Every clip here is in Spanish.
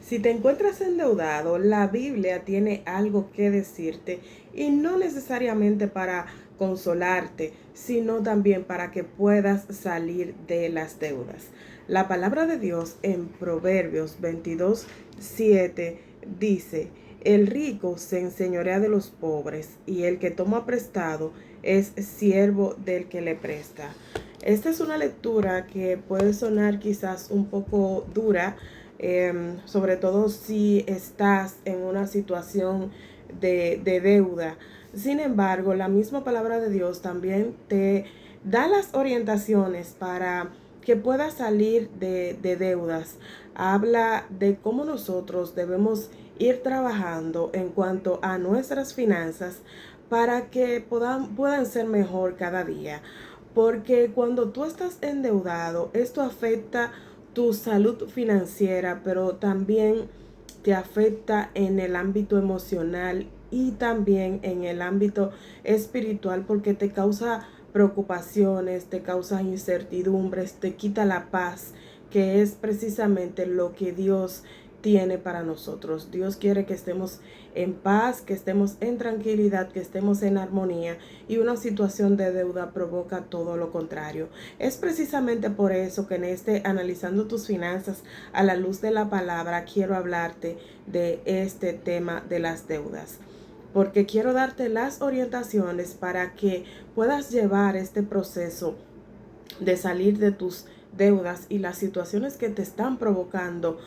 Si te encuentras endeudado, la Biblia tiene algo que decirte y no necesariamente para consolarte, sino también para que puedas salir de las deudas. La palabra de Dios en Proverbios 22:7 dice: el rico se enseñorea de los pobres y el que toma prestado es siervo del que le presta. Esta es una lectura que puede sonar quizás un poco dura, sobre todo si estás en una situación de deuda. Sin embargo, la misma palabra de Dios también te da las orientaciones para que puedas salir de deudas. Habla de cómo nosotros debemos ir trabajando en cuanto a nuestras finanzas para que puedan ser mejor cada día. Porque cuando tú estás endeudado, esto afecta tu salud financiera, pero también te afecta en el ámbito emocional y también en el ámbito espiritual, porque te causa preocupaciones, te causa incertidumbres, te quita la paz, que es precisamente lo que Dios tiene para nosotros. Dios quiere que estemos en paz, que estemos en tranquilidad, que estemos en armonía, y una situación de deuda provoca todo lo contrario. Es precisamente por eso que en este Analizando tus finanzas a la luz de la palabra quiero hablarte de este tema de las deudas, porque quiero darte las orientaciones para que puedas llevar este proceso de salir de tus deudas y las situaciones que te están provocando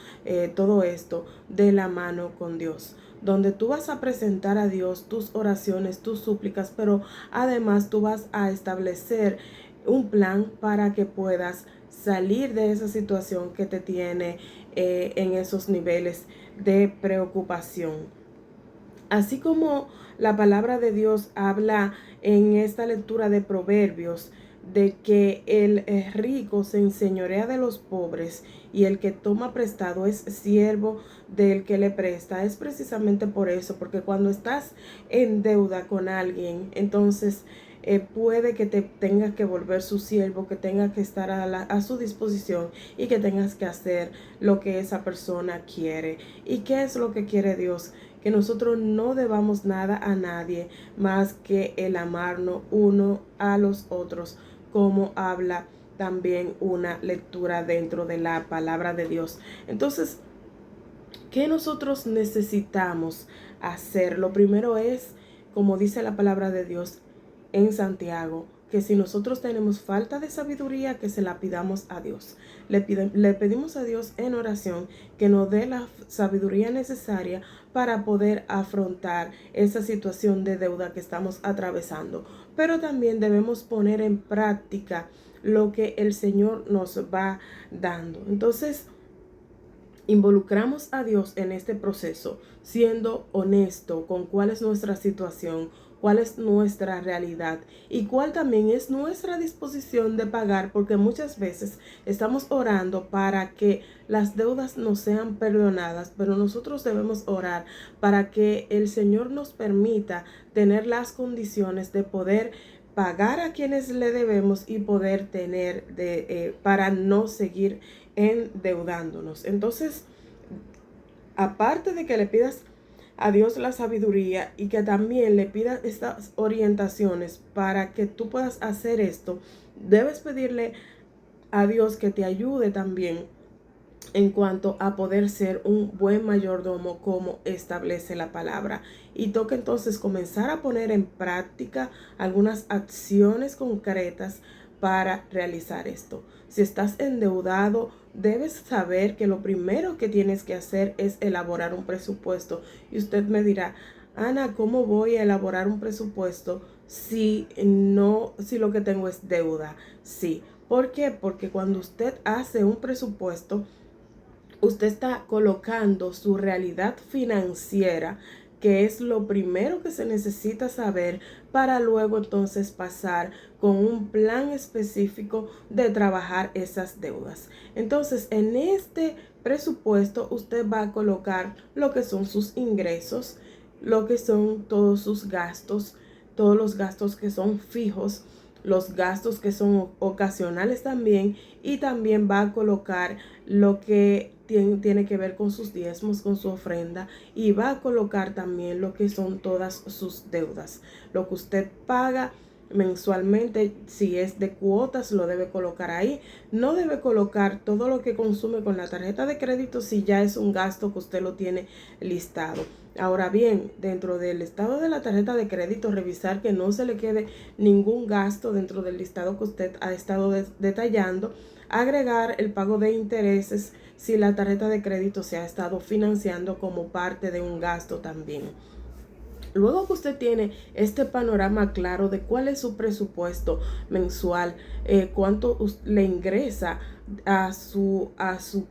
todo esto de la mano con Dios, donde tú vas a presentar a Dios tus oraciones, tus súplicas, pero además tú vas a establecer un plan para que puedas salir de esa situación que te tiene en esos niveles de preocupación. Así como la palabra de Dios habla en esta lectura de Proverbios de que el rico se enseñorea de los pobres y el que toma prestado es siervo del que le presta, es precisamente por eso, porque cuando estás en deuda con alguien, entonces puede que te tengas que volver su siervo, que tengas que estar a su disposición y que tengas que hacer lo que esa persona quiere. ¿Y qué es lo que quiere Dios? Que nosotros no debamos nada a nadie más que el amarnos uno a los otros, como habla también una lectura dentro de la palabra de Dios. Entonces, ¿qué nosotros necesitamos hacer? Lo primero es, como dice la palabra de Dios en Santiago, que si nosotros tenemos falta de sabiduría, que se la pidamos a Dios. Le pedimos a Dios en oración que nos dé la sabiduría necesaria para poder afrontar esa situación de deuda que estamos atravesando. Pero también debemos poner en práctica lo que el Señor nos va dando. Entonces, involucramos a Dios en este proceso, siendo honesto con cuál es nuestra situación, cuál es nuestra realidad y cuál también es nuestra disposición de pagar, porque muchas veces estamos orando para que las deudas nos sean perdonadas, pero nosotros debemos orar para que el Señor nos permita tener las condiciones de poder pagar a quienes le debemos y poder tener para no seguir endeudándonos. Entonces, aparte de que le pidas a Dios la sabiduría y que también le pidas estas orientaciones para que tú puedas hacer esto, debes pedirle a Dios que te ayude también en cuanto a poder ser un buen mayordomo como establece la palabra. Y toca entonces comenzar a poner en práctica algunas acciones concretas para realizar esto. Si estás endeudado, debes saber que lo primero que tienes que hacer es elaborar un presupuesto. Y usted me dirá: Ana, ¿cómo voy a elaborar un presupuesto si lo que tengo es deuda? Sí. ¿Por qué? Porque cuando usted hace un presupuesto, usted está colocando su realidad financiera, que es lo primero que se necesita saber para luego entonces pasar con un plan específico de trabajar esas deudas. Entonces, en este presupuesto usted va a colocar lo que son sus ingresos, lo que son todos sus gastos, todos los gastos que son fijos, los gastos que son ocasionales también, y también va a colocar lo que tiene que ver con sus diezmos, con su ofrenda, y va a colocar también lo que son todas sus deudas. Lo que usted paga mensualmente, si es de cuotas, lo debe colocar ahí. No debe colocar todo lo que consume con la tarjeta de crédito si ya es un gasto que usted lo tiene listado. Ahora bien, dentro del listado de la tarjeta de crédito, revisar que no se le quede ningún gasto dentro del listado que usted ha estado detallando. Agregar el pago de intereses si la tarjeta de crédito se ha estado financiando como parte de un gasto también. Luego que usted tiene este panorama claro de cuál es su presupuesto mensual, cuánto le ingresa a su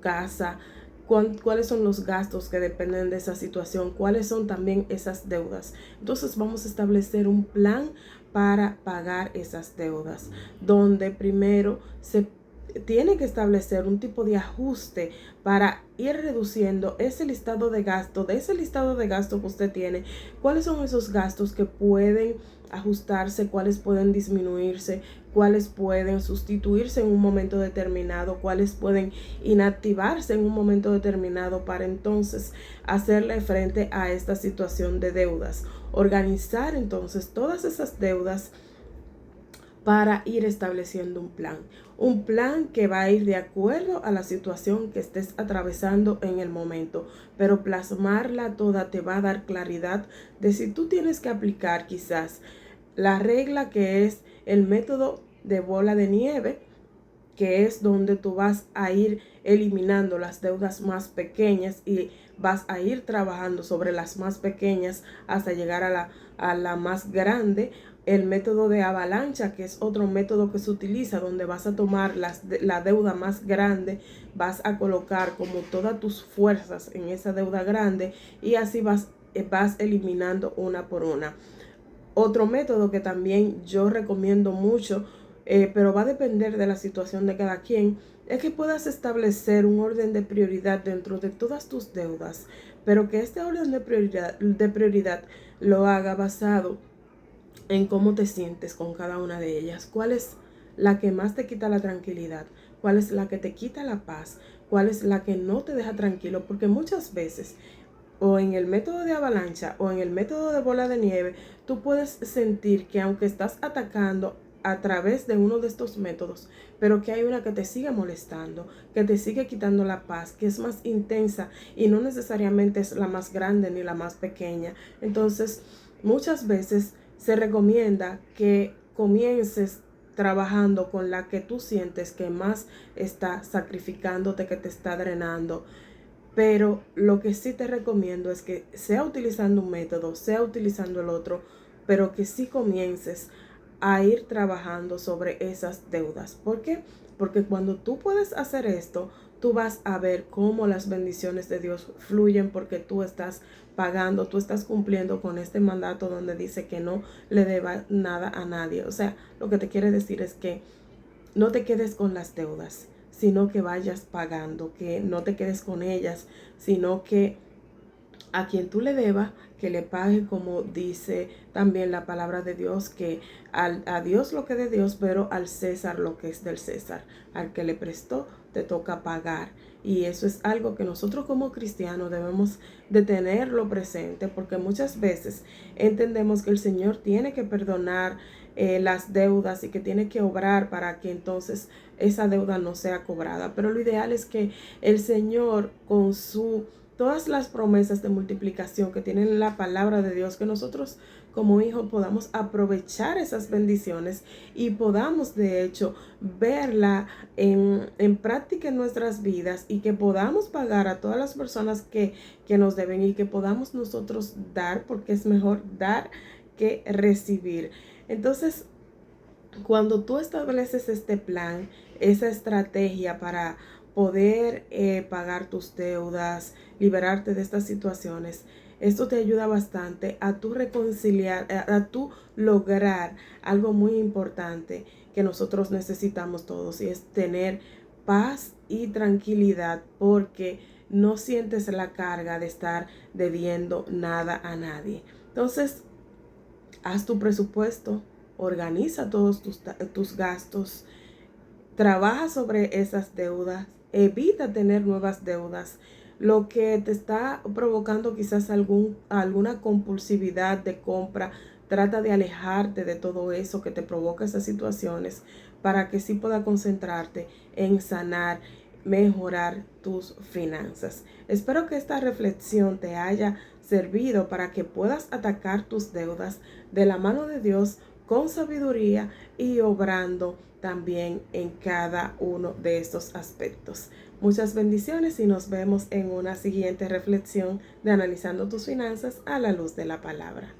casa, cuáles son los gastos que dependen de esa situación, cuáles son también esas deudas. Entonces vamos a establecer un plan para pagar esas deudas, donde primero se tiene que establecer un tipo de ajuste para ir reduciendo ese listado de gasto, de ese listado de gasto que usted tiene, cuáles son esos gastos que pueden ajustarse, cuáles pueden disminuirse, cuáles pueden sustituirse en un momento determinado, cuáles pueden inactivarse en un momento determinado para entonces hacerle frente a esta situación de deudas. Organizar entonces todas esas deudas para ir estableciendo un plan que va a ir de acuerdo a la situación que estés atravesando en el momento, pero plasmarla toda te va a dar claridad de si tú tienes que aplicar quizás la regla que es el método de bola de nieve, que es donde tú vas a ir eliminando las deudas más pequeñas y vas a ir trabajando sobre las más pequeñas hasta llegar a la más grande. El método de avalancha, que es otro método que se utiliza, donde vas a tomar la deuda más grande, vas a colocar como todas tus fuerzas en esa deuda grande y así vas eliminando una por una. Otro método que también yo recomiendo mucho, pero va a depender de la situación de cada quien, es que puedas establecer un orden de prioridad dentro de todas tus deudas, pero que este orden de prioridad lo haga basado en cómo te sientes con cada una de ellas. ¿Cuál es la que más te quita la tranquilidad? ¿Cuál es la que te quita la paz? ¿Cuál es la que no te deja tranquilo? Porque muchas veces, o en el método de avalancha o en el método de bola de nieve, tú puedes sentir que aunque estás atacando a través de uno de estos métodos, pero que hay una que te sigue molestando, que te sigue quitando la paz, que es más intensa y no necesariamente es la más grande ni la más pequeña. Entonces, muchas veces se recomienda que comiences trabajando con la que tú sientes que más está sacrificándote, que te está drenando. Pero lo que sí te recomiendo es que sea utilizando un método, sea utilizando el otro, pero que sí comiences a ir trabajando sobre esas deudas. ¿Por qué? Porque cuando tú puedes hacer esto, tú vas a ver cómo las bendiciones de Dios fluyen porque tú estás pagando, tú estás cumpliendo con este mandato donde dice que no le deba nada a nadie. O sea, lo que te quiere decir es que no te quedes con las deudas, sino que vayas pagando, que no te quedes con ellas, sino que a quien tú le debas, que le pague, como dice también la palabra de Dios, que a Dios lo que es de Dios, pero al César lo que es del César. Al que le prestó, te toca pagar. Y eso es algo que nosotros como cristianos debemos de tenerlo presente, porque muchas veces entendemos que el Señor tiene que perdonar las deudas y que tiene que obrar para que entonces esa deuda no sea cobrada. Pero lo ideal es que el Señor, con todas las promesas de multiplicación que tienen la palabra de Dios, que nosotros como hijos podamos aprovechar esas bendiciones y podamos de hecho verla en práctica en nuestras vidas, y que podamos pagar a todas las personas que nos deben, y que podamos nosotros dar, porque es mejor dar que recibir. Entonces, cuando tú estableces este plan, esa estrategia para poder pagar tus deudas, liberarte de estas situaciones, esto te ayuda bastante a tu reconciliar, a tu lograr algo muy importante que nosotros necesitamos todos, y es tener paz y tranquilidad, porque no sientes la carga de estar debiendo nada a nadie. Entonces, haz tu presupuesto, organiza todos tus gastos, trabaja sobre esas deudas evita tener nuevas deudas. Lo que te está provocando quizás alguna compulsividad de compra, trata de alejarte de todo eso que te provoca esas situaciones para que sí pueda concentrarte en sanar, mejorar tus finanzas. Espero que esta reflexión te haya servido para que puedas atacar tus deudas de la mano de Dios con sabiduría y obrando también en cada uno de estos aspectos. Muchas bendiciones y nos vemos en una siguiente reflexión de Analizando tus finanzas a la luz de la palabra.